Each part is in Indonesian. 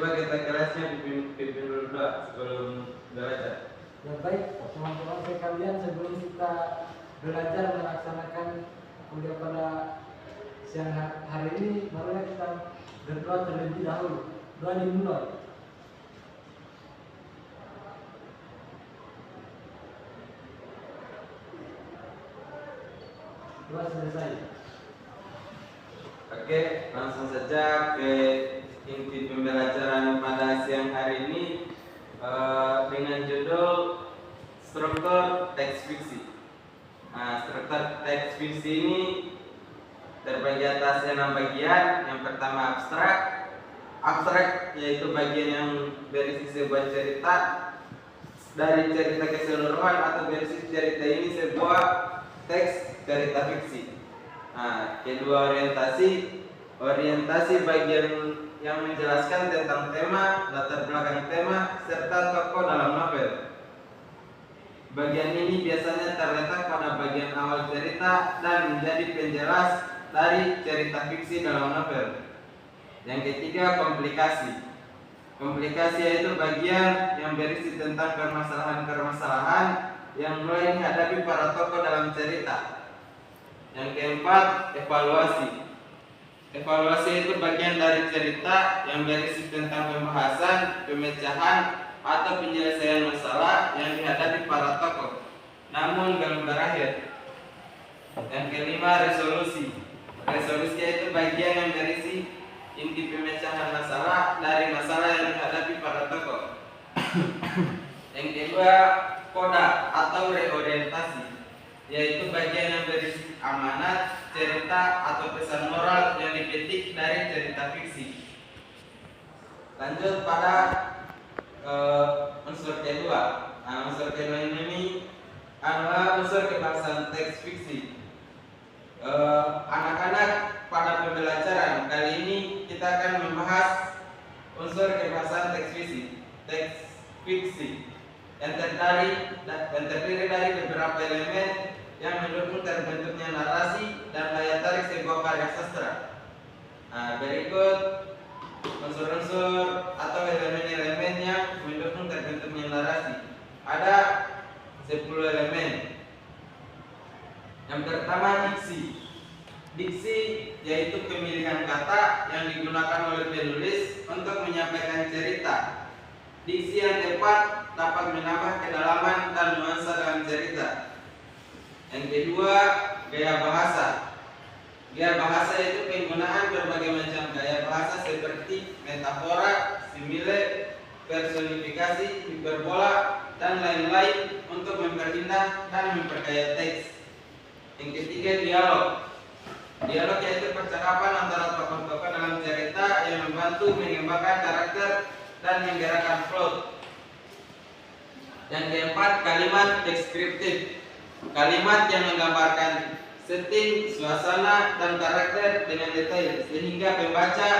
coba kita kelasnya pimpin dulu doa sebelum belajar. Ya baik, teman-teman sekalian, sebelum kita belajar melaksanakan kuliah pada siang hari ini, marilah kita berdoa terlebih dahulu. Doa dimulai. Doa selesai. Oke, langsung saja ke inti pembelajaran pada siang hari ini dengan judul struktur teks fiksi. Nah, struktur teks fiksi ini terbagi atas 6 bagian. Yang pertama abstrak. Abstrak yaitu bagian yang berisi sebuah cerita dari cerita keseluruhan atau berisi cerita ini sebuah teks cerita fiksi. Nah, kedua orientasi bagian yang menjelaskan tentang tema, latar belakang tema, serta tokoh dalam novel. Bagian ini biasanya terletak pada bagian awal cerita dan menjadi penjelas dari cerita fiksi dalam novel. Yang ketiga, komplikasi. Komplikasi yaitu bagian yang berisi tentang permasalahan-permasalahan yang mulai dihadapi para tokoh dalam cerita. Yang keempat, evaluasi. Evaluasi itu bagian dari cerita yang berisi tentang pembahasan, pemecahan, atau penyelesaian masalah yang dihadapi para tokoh, namun belum berakhir. Yang kelima, resolusi. Resolusi itu bagian yang berisi inti pemecahan masalah dari masalah yang dihadapi para tokoh. Yang kedua, koda atau reorientasi, yaitu bagian yang berisi amanat, cerita, atau pesan moral yang dipetik dari cerita fiksi. Lanjut pada unsur kedua. Nah, unsur kedua ini adalah unsur kebangsaan teks fiksi. Anak-anak, pada pembelajaran kali ini kita akan membahas unsur kebangsaan teks fiksi yang terdiri dari beberapa elemen yang mendukung terbentuknya narasi dan daya tarik sebuah karya sastra. Nah, berikut unsur-unsur atau elemen-elemen yang mendukung terbentuknya narasi. Ada 10 elemen. Yang pertama, diksi. Diksi yaitu pemilihan kata yang digunakan oleh penulis untuk menyampaikan cerita. Diksi yang tepat dapat menambah kedalaman dan nuansa dalam cerita. Yang kedua, gaya bahasa. Gaya bahasa yaitu penggunaan berbagai macam gaya bahasa seperti metafora, simile, personifikasi, hiperbola, dan lain-lain untuk memperindah dan memperkaya teks. Yang ketiga, dialog. Dialog yaitu percakapan antara tokoh-tokoh dalam cerita yang membantu mengembangkan karakter dan menggerakkan plot. Yang keempat, kalimat deskriptif. Kalimat yang menggambarkan setting, suasana, dan karakter dengan detail sehingga pembaca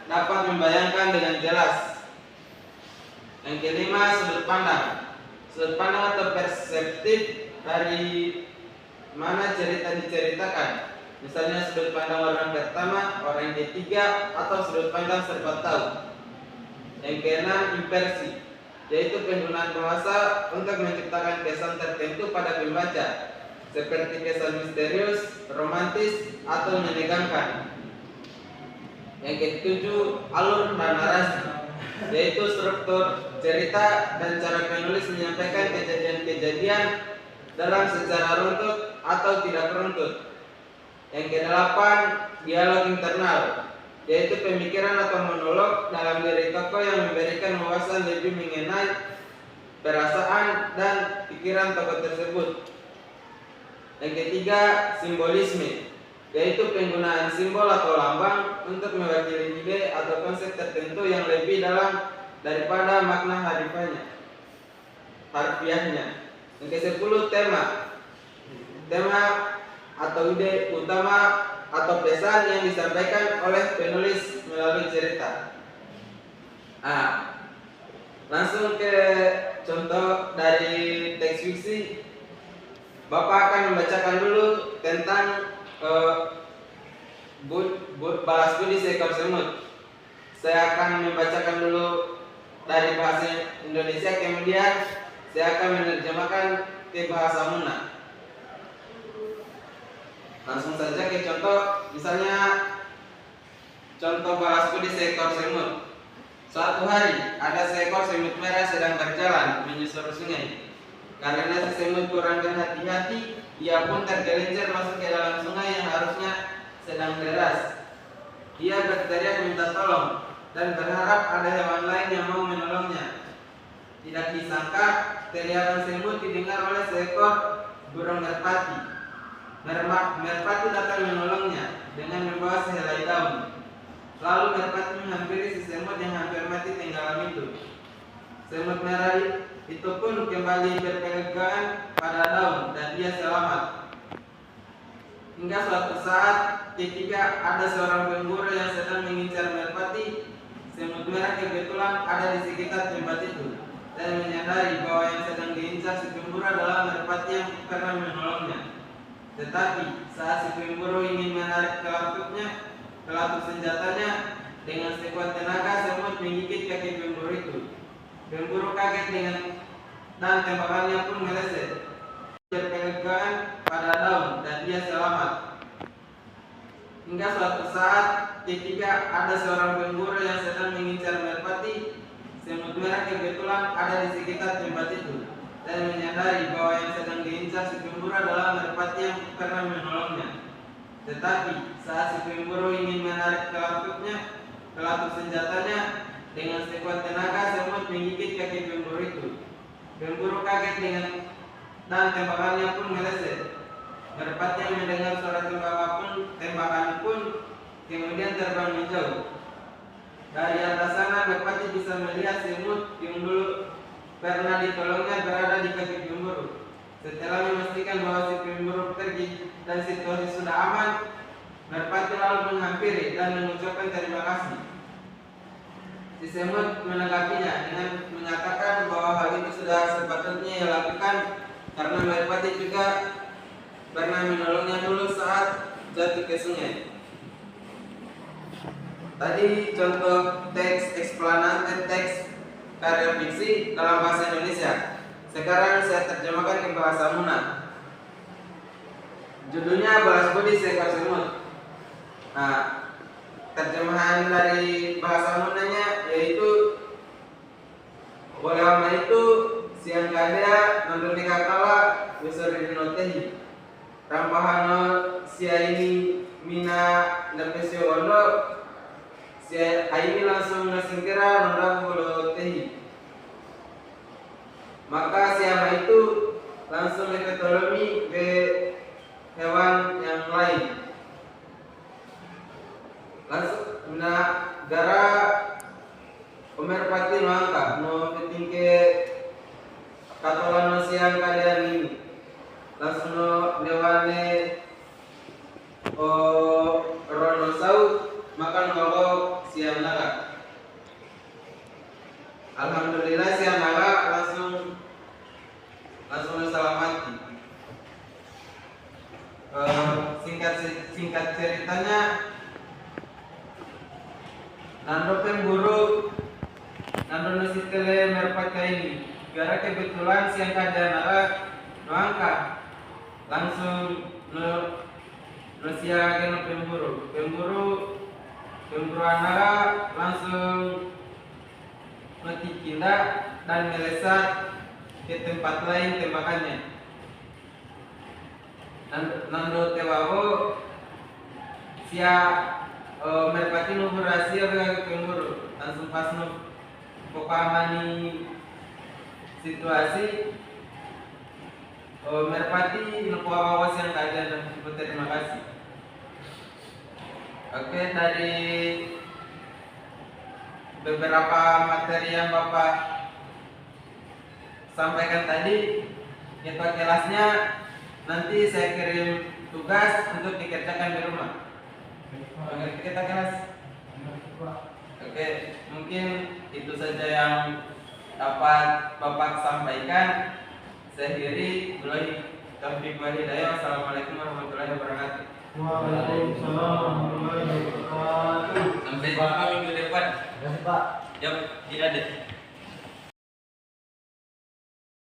dapat membayangkan dengan jelas. Yang kelima, sudut pandang. Sudut pandang atau perspektif dari mana cerita diceritakan. Misalnya sudut pandang orang pertama, orang ketiga, atau sudut pandang serba tahu. Yang keenam, inversi, yaitu penggunaan bahasa untuk menciptakan kesan tertentu pada pembaca, seperti kesan misterius, romantis, atau menegangkan. Yang ketujuh, alur dan narasi, yaitu struktur cerita dan cara penulis menyampaikan kejadian-kejadian dalam secara runtut atau tidak runtut. Yang kedelapan, dialog internal, yaitu pemikiran atau monolog dalam diri tokoh yang memberikan wawasan lebih mengenai perasaan dan pikiran tokoh tersebut. Yang ketiga, simbolisme, yaitu penggunaan simbol atau lambang untuk mewakili ide atau konsep tertentu yang lebih dalam daripada makna harfiahnya. Yang ke-10, tema. Tema atau ide utama atau pesan yang disampaikan oleh penulis melalui cerita. Nah, langsung ke contoh dari teks fiksi. Bapak akan membacakan dulu tentang balas budi seekor semut. Saya akan membacakan dulu kemudian saya akan menerjemahkan ke bahasa Muna. Langsung saja ke contoh, misalnya contoh balas budi seekor semut. Suatu hari ada seekor semut merah sedang berjalan menyusuri sungai. Karena si semut kurang berhati-hati, ia pun tergelincir masuk ke dalam sungai yang harusnya sedang deras. Ia berteriak minta tolong dan berharap ada hewan lain yang mau menolongnya. Tidak disangka teriakan semut didengar oleh seekor burung merpati. Merpati datang menolongnya dengan membawa sehelai daun. Lalu merpati menghampiri si semut yang hampir mati tenggelam itu. Semut merah itu pun kembali berpegangan pada daun dan dia selamat. Hingga suatu saat ketika ada seorang pemburu yang sedang mengincar merpati, semut merah kebetulan ada di sekitar tempat itu dan menyadari bahwa yang sedang diincar si pemburu adalah merpati yang pernah menolongnya. Tetapi saat si pemburu ingin menarik kelapuk senjatanya, dengan sekuat tenaga semut menggigit kaki pemburu itu. Pemburu kaget dan tembakannya pun meleset. Berpegangan pada daun dan dia selamat. Hingga suatu saat ketika ada seorang pemburu yang sedang mengincar merpati, semut merah kebetulan ada di sekitar tempat itu dan menyadari bahwa yang sedang diincar si pemburu adalah merpati yang pernah menolongnya. Tetapi saat si pemburu ingin menarik kelapuk senjatanya, dengan sekuat tenaga semut menggigit kaki pemburu itu. Pemburu kaget dan tembakannya pun meleset. Merpati yang mendengar suara tembakan pun kemudian terbang menjauh. Dari atas sana merpati bisa melihat semut yang dulu pernah ditolongnya berada di kaki pemburu. Setelah memastikan bahwa si pemburu pergi dan situasi sudah aman, merpati lalu menghampiri dan mengucapkan terima kasih. Si semut menanggapinya dengan mengatakan bahwa hal itu sudah sepatutnya ia lakukan karena merpati juga pernah menolongnya dulu saat jatuh ke sungai. Tadi contoh teks eksplanasi teks karya fiksi dalam bahasa Indonesia. Sekarang saya terjemahkan ke bahasa Muna. Judulnya Balas Budi Seekor Semut. Nah, terjemahan dari bahasa Munanya yaitu oleh itu siang kadea nandun kakala besar dinotehi rampahano sia ini mina napesio ondo sia ini langsung nasingkira nanda bolo tehi. Maka siapa itu langsung diketolomi ke hewan yang lain. Langsung gara merpati no angka no ketingke katolan no siang kalian ini langsung no dewane rono sau makan kalau siang naga. Alhamdulillah siang naga langsung selamati. Singkat ceritanya, nando pemburu nando nusitele merpati ini gara kebetulan siang kadana noangka langsung nosia kena pemburu anara langsung metikinda dan melesat ke tempat lain tembakannya. Nando tewabo sia merpati no berhasil ke pemburu langsung pas no pemahami situasi merpati no awas yang keadaan dan terima kasih. Oke, dari beberapa materi yang Bapak sampaikan tadi, kita kelasnya nanti saya kirim tugas untuk dikerjakan di rumah. Oke, kita kelas. Oke, mungkin itu saja yang dapat Bapak sampaikan. Saya akhiri. Taufiq wal hidayah. Wassalamualaikum warahmatullahi wabarakatuh. Waalaikumsalam warahmatullahi wabarakatuh. Sampai jumpa minggu depan. Terima kasih Pak. Jam tidak ada.